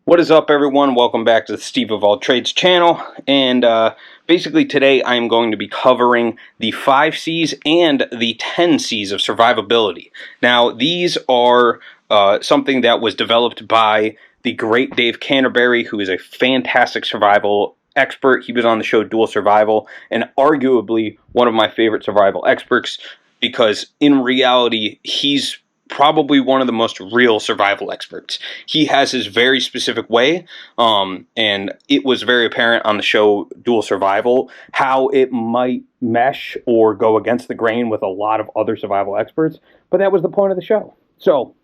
What is up, everyone? Welcome back to the Steve of All Trades channel. And basically today I am going to be covering the 5 C's and the 10 C's of survivability. Now, these are something that was developed by the great Dave Canterbury, who is a fantastic survival expert. He was on the show Dual Survival, and arguably one of my favorite survival experts, because in reality, he's probably one of the most real survival experts. He has his very specific way, and it was very apparent on the show Dual Survival how it might mesh or go against the grain with a lot of other survival experts, but that was the point of the show. So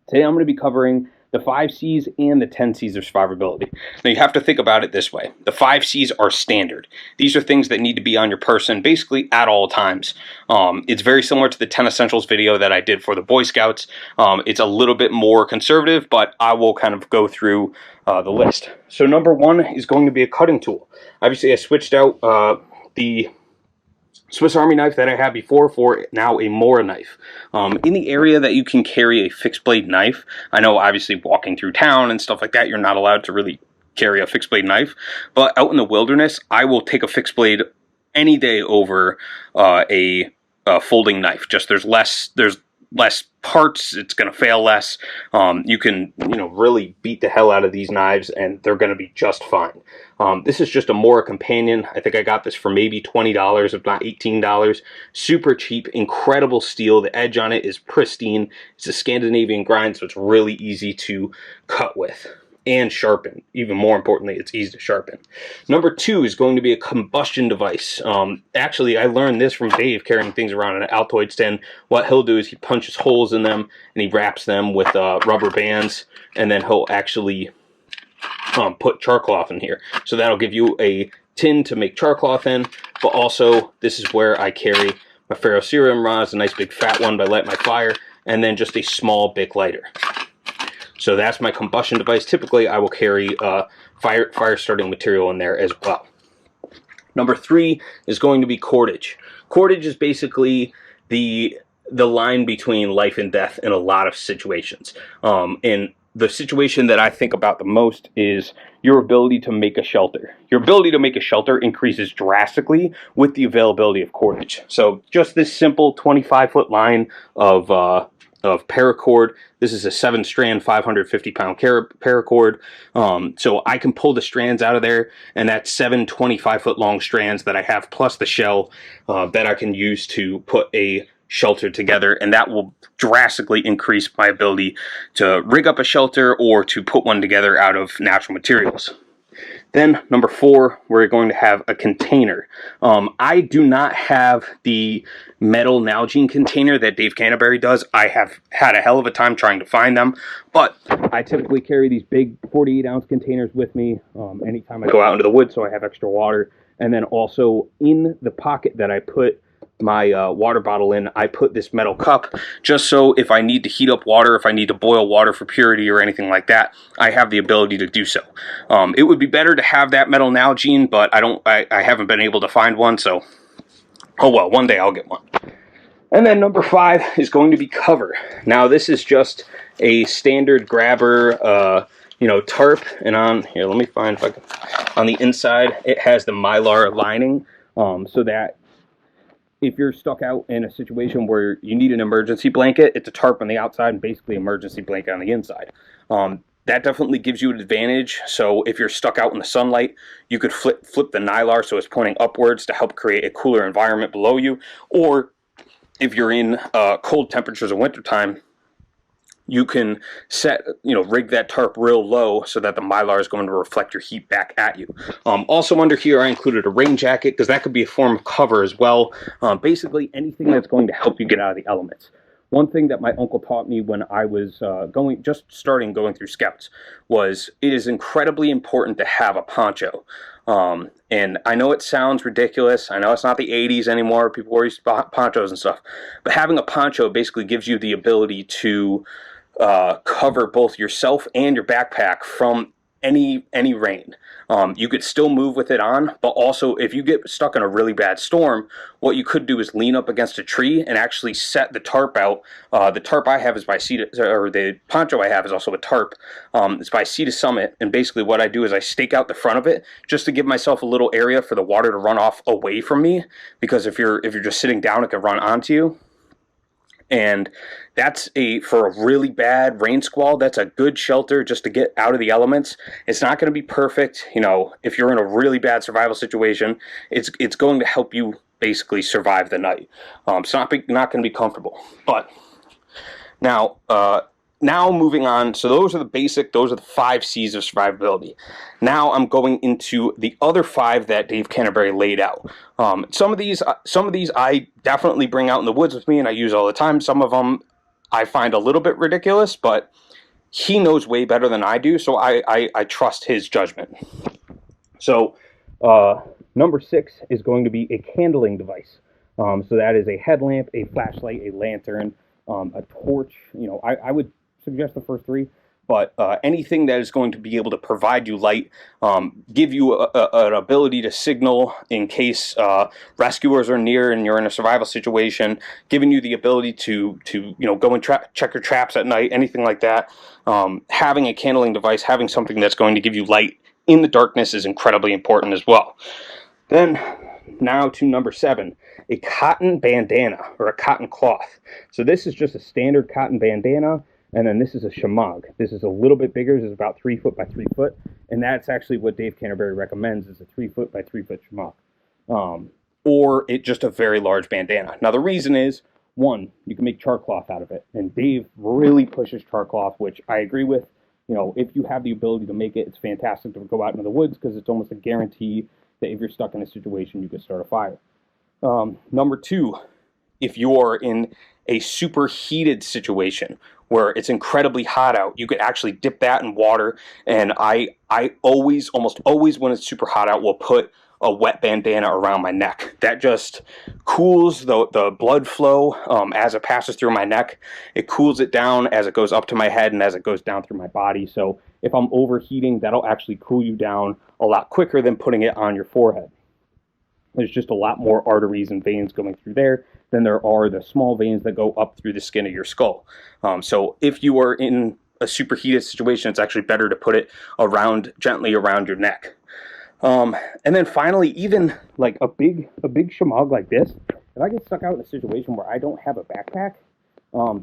today I'm going to be covering the 5 C's and the 10 C's of survivability. Now, you have to think about it this way. The 5 C's are standard. These are things that need to be on your person basically at all times. It's very similar to the 10 Essentials video that I did for the Boy Scouts. It's a little bit more conservative, but I will kind of go through the list. So number 1 is going to be a cutting tool. Obviously, I switched out the Swiss Army knife that I had before for now a Mora knife. In the area that you can carry a fixed blade knife, I know obviously walking through town and stuff like that, you're not allowed to really carry a fixed blade knife, but out in the wilderness, I will take a fixed blade any day over a folding knife. Just there's less parts, it's going to fail less. You can, really beat the hell out of these knives and they're going to be just fine. This is just a Mora companion. I think I got this for maybe $20, if not $18. Super cheap, incredible steel. The edge on it is pristine. It's a Scandinavian grind, so it's really easy to cut with and sharpen. Even more importantly, it's easy to sharpen. Number 2 is going to be a combustion device. Actually, I learned this from Dave carrying things around in an Altoid stand. What he'll do is he punches holes in them and he wraps them with rubber bands, and then he'll actually put char cloth in here. So that'll give you a tin to make char cloth in, but also this is where I carry my ferrocerium rods, a nice big fat one to light my fire, and then just a small Bic lighter. So that's my combustion device. Typically, I will carry fire starting material in there as well. Number 3 is going to be cordage. Cordage is basically the line between life and death in a lot of situations. And the situation that I think about the most is your ability to make a shelter. Your ability to make a shelter increases drastically with the availability of cordage. So just this simple 25-foot line of paracord. This is a 7-strand, 550-pound paracord. So I can pull the strands out of there, and that's 7 25-foot long strands that I have, plus the shell that I can use to put a shelter together, and that will drastically increase my ability to rig up a shelter or to put one together out of natural materials. Then number 4, we're going to have a container. I do not have the metal Nalgene container that Dave Canterbury does. I have had a hell of a time trying to find them, but I typically carry these big 48-ounce containers with me anytime I go out into the woods, so I have extra water. And then also in the pocket that I put my water bottle in, I put this metal cup, just so if I need to heat up water, if I need to boil water for purity or anything like that, I have the ability to do so. It would be better to have that metal Nalgene, but I haven't been able to find one, so oh well, one day I'll get one. And then number 5 is going to be cover. Now this is just a standard grabber tarp, and on here, let me find if I can, on the inside it has the Mylar lining, so that if you're stuck out in a situation where you need an emergency blanket, it's a tarp on the outside and basically emergency blanket on the inside. That definitely gives you an advantage. So if you're stuck out in the sunlight, you could flip the Mylar so it's pointing upwards to help create a cooler environment below you. Or if you're in cold temperatures in wintertime, you can rig that tarp real low so that the Mylar is going to reflect your heat back at you. Also under here, I included a rain jacket because that could be a form of cover as well. Basically anything that's going to help you get out of the elements. One thing that my uncle taught me when I was just starting going through Scouts was it is incredibly important to have a poncho. And I know it sounds ridiculous. I know it's not the 80s anymore. People wear ponchos and stuff. But having a poncho basically gives you the ability to cover both yourself and your backpack from any rain. You could still move with it on, but also if you get stuck in a really bad storm, what you could do is lean up against a tree and actually set the tarp out. The tarp I have is by Sea to, or the poncho I have is also a tarp. It's by Sea to Summit, and basically what I do is I stake out the front of it just to give myself a little area for the water to run off away from me, because if you're just sitting down, it can run onto you. And that's for a really bad rain squall, that's a good shelter just to get out of the elements. It's not going to be perfect. You know, if you're in a really bad survival situation, it's going to help you basically survive the night. It's not going to be comfortable. But now, now moving on, so those are the 5 C's of survivability. Now I'm going into the other 5 that Dave Canterbury laid out. Some of these I definitely bring out in the woods with me and I use all the time. Some of them I find a little bit ridiculous, but he knows way better than I do, so I trust his judgment. So number 6 is going to be a candling device. So that is a headlamp, a flashlight, a lantern, a torch. You know, I would suggest the first 3, but anything that is going to be able to provide you light, give you an ability to signal in case rescuers are near and you're in a survival situation, giving you the ability to you know, go and check your traps at night, anything like that. Having a candling device, having something that's going to give you light in the darkness is incredibly important as well. Then now to number 7, a cotton bandana or a cotton cloth. So this is just a standard cotton bandana. And then this is a shamag. This is a little bit bigger. This is about 3 foot by 3 foot. And that's actually what Dave Canterbury recommends, is a 3 foot by 3 foot shamag. Or just a very large bandana. Now the reason is, 1, you can make char cloth out of it. And Dave really pushes char cloth, which I agree with. You know, if you have the ability to make it, it's fantastic to go out into the woods, because it's almost a guarantee that if you're stuck in a situation, you can start a fire. Number 2, if you're in a superheated situation where it's incredibly hot out, you could actually dip that in water. And I almost always when it's super hot out will put a wet bandana around my neck. That just cools the blood flow as it passes through my neck. It cools it down as it goes up to my head and as it goes down through my body. So if I'm overheating, that'll actually cool you down a lot quicker than putting it on your forehead. There's just a lot more arteries and veins going through there than there are the small veins that go up through the skin of your skull. So if you are in a superheated situation, it's actually better to put it gently around your neck. And then finally, even like a big shamag like this, if I get stuck out in a situation where I don't have a backpack,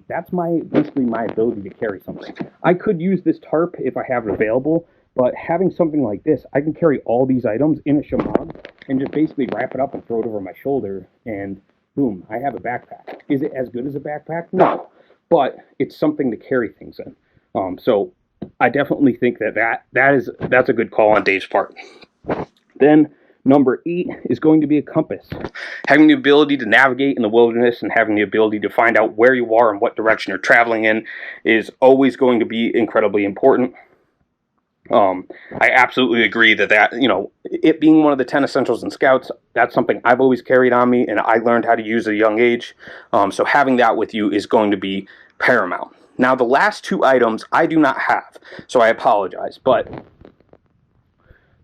that's basically my ability to carry something. I could use this tarp if I have it available, but having something like this, I can carry all these items in a shamag and just basically wrap it up and throw it over my shoulder, and boom, I have a backpack. Is it as good as a backpack? No, but it's something to carry things in. So I definitely think that's a good call on Dave's part. Then number 8 is going to be a compass. Having the ability to navigate in the wilderness and having the ability to find out where you are and what direction you're traveling in is always going to be incredibly important. I absolutely agree that, you know, it being one of the 10 essentials in Scouts, that's something I've always carried on me and I learned how to use at a young age. So having that with you is going to be paramount. Now the last 2 items I do not have, so I apologize, but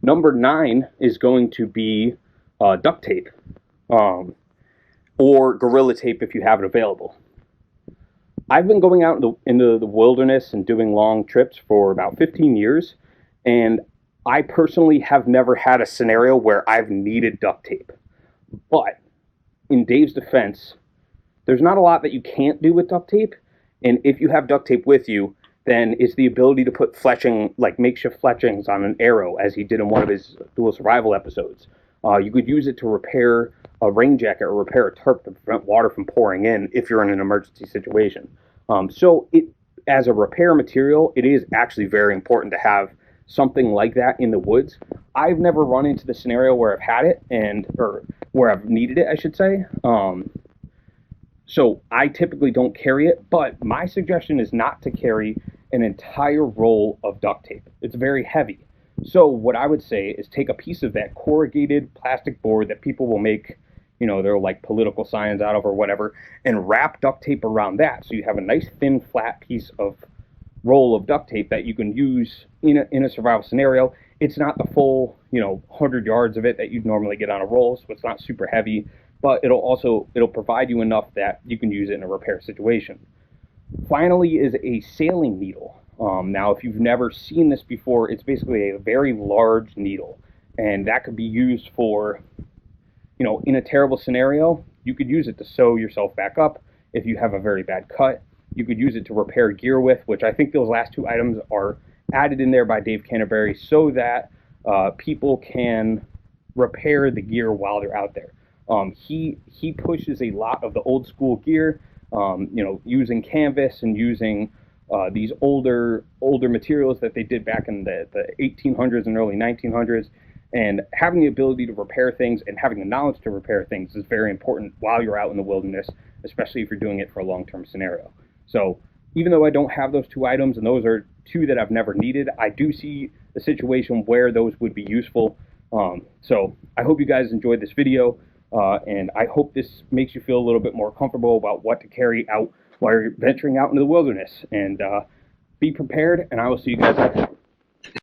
number 9 is going to be duct tape, or Gorilla Tape if you have it available. I've been going out into the wilderness and doing long trips for about 15 years, and I personally have never had a scenario where I've needed duct tape. But in Dave's defense, there's not a lot that you can't do with duct tape, and if you have duct tape with you, then it's the ability to put fletching, like makeshift fletchings on an arrow, as he did in one of his dual survival episodes. You could use it to repair a rain jacket or repair a tarp to prevent water from pouring in if you're in an emergency situation. So as a repair material, it is actually very important to have something like that in the woods. I've never run into the scenario where I've had it, or where I've needed it, I should say. So I typically don't carry it, but my suggestion is not to carry an entire roll of duct tape. It's very heavy. So what I would say is take a piece of that corrugated plastic board that people will make, you know, they're like political signs out of or whatever, and wrap duct tape around that. So you have a nice thin flat piece of roll of duct tape that you can use in a survival scenario. It's not the full, 100 yards of it that you'd normally get on a roll, so it's not super heavy, but it'll provide you enough that you can use it in a repair situation. Finally is a sailing needle. Now, if you've never seen this before, it's basically a very large needle, and that could be used for, in a terrible scenario, you could use it to sew yourself back up if you have a very bad cut. You could use it to repair gear with, which I think those last two items are added in there by Dave Canterbury so that people can repair the gear while they're out there. He pushes a lot of the old school gear, using canvas and using these older materials that they did back in the 1800s and early 1900s. And having the ability to repair things and having the knowledge to repair things is very important while you're out in the wilderness, especially if you're doing it for a long-term scenario. So even though I don't have those two items, and those are two that I've never needed, I do see a situation where those would be useful. So I hope you guys enjoyed this video, and I hope this makes you feel a little bit more comfortable about what to carry out while you're venturing out into the wilderness. And be prepared, and I will see you guys next time.